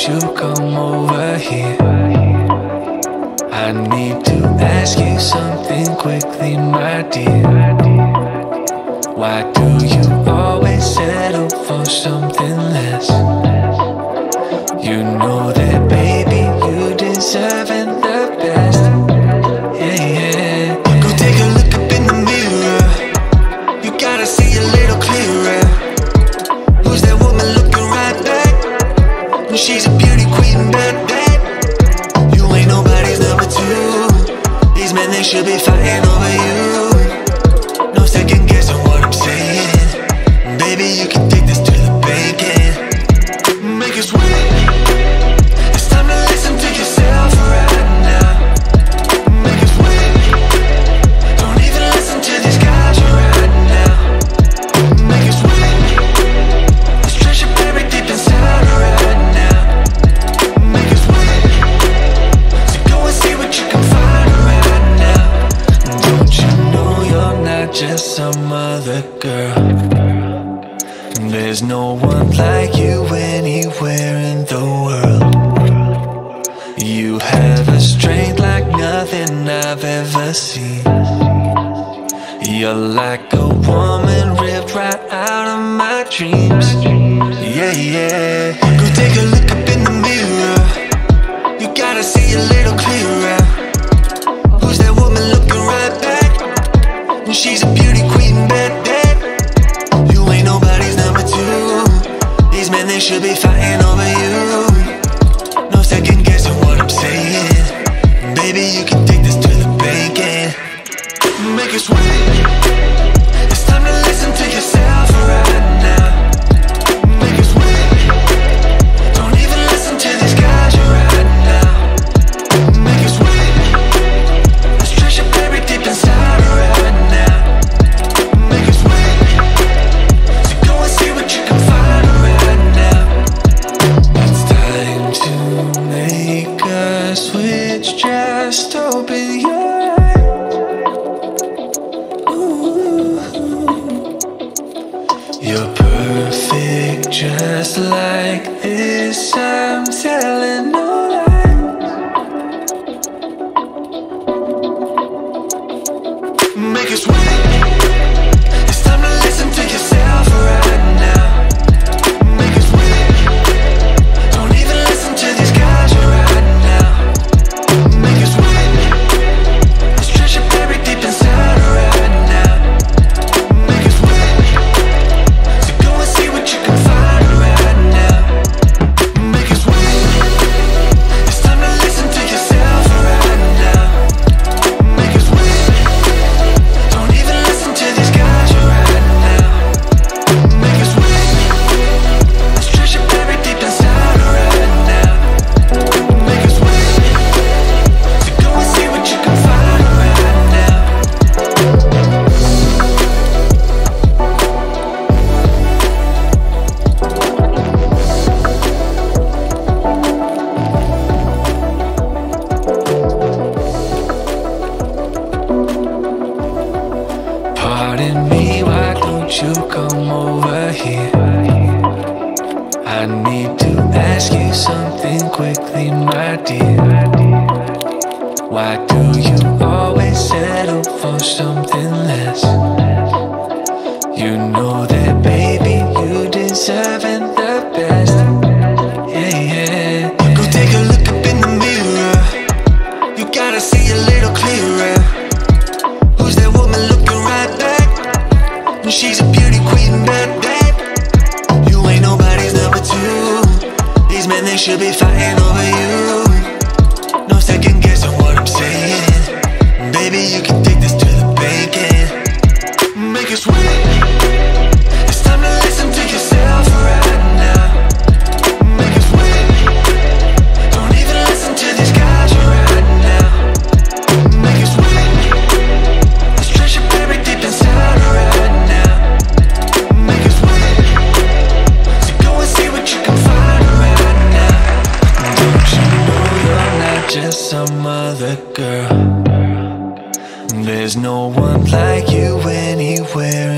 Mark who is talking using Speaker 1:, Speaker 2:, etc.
Speaker 1: you come over here? I need to ask you something quickly, my dear. Why do you always settle for something less? You know that, baby, you deserving the best. Yeah, yeah. Go take a look up in the mirror. You gotta see a little clearer. Who's that woman looking right back? She's a beauty queen, bad, bad. You ain't nobody's number two. These men, they should be fighting over you. No second guessing what I'm saying. Baby, you can take this to the bank and make it sweet. It's time to listen to yourself right now. Make it sweet. Don't even listen to these guys right now. Make it sweet. This treasure buried deep inside right now. Make it sweet. So go and see what you can find right now. Don't you know you're not just some other girl? There's no one like you anywhere in the world. You have a strength like nothing I've ever seen. You're like a woman ripped right out of my dreams. Yeah, yeah. Go take a look up in the mirror. You gotta see a little clearer. Who's that woman looking right back? She's a beauty queen, bad, bad. You ain't nobody's number two. These men, they should be fighting over you. No second guessing what I'm saying. Baby, you can take this to the bank and make it sweet. It's time to listen to yourself right now. Make it sweet. Don't even listen to these guys right now. Make it sweet. This treasure buried deep inside right now. Make it sweet. So go and see what you can find right now. It's time to make a switch. Just open your eyes. Ooh. You're perfect just like this. I'm telling no lies. Make it sweet. It's time to listen to yourself right now. Make it sweet. Don't even listen to these guys right now. Make it sweet. This treasure buried deep inside right now. Make it sweet. So go and see what you can find right now. Make it sweet. It's time to listen to yourself right now. Make it sweet. Don't even listen to these guys right now. Make it sweet. This treasure buried deep inside right now. Make it sweet. So go and see what you can find right now. Pardon me, why don't you come over here? I need to ask you something quickly, my dear. Why do you always settle for something less? You know that, baby, you deserving the best. Yeah, yeah. Go take a look up in the mirror. You gotta see a little clearer. Who's that woman looking right back? She's a beauty queen, bad, bad. You ain't nobody's number two. These men, they should be fighting over you. No second guessing what I'm saying. Baby, you can take this to the bank and make it sweet. It's time to listen to yourself right now. Make it sweet. Don't even listen to these guys right now. Make it sweet. This treasure buried deep inside right now. Make it sweet. So go and see what you can find right now. Don't you know you're not just some other girl? There's no one like you anywhere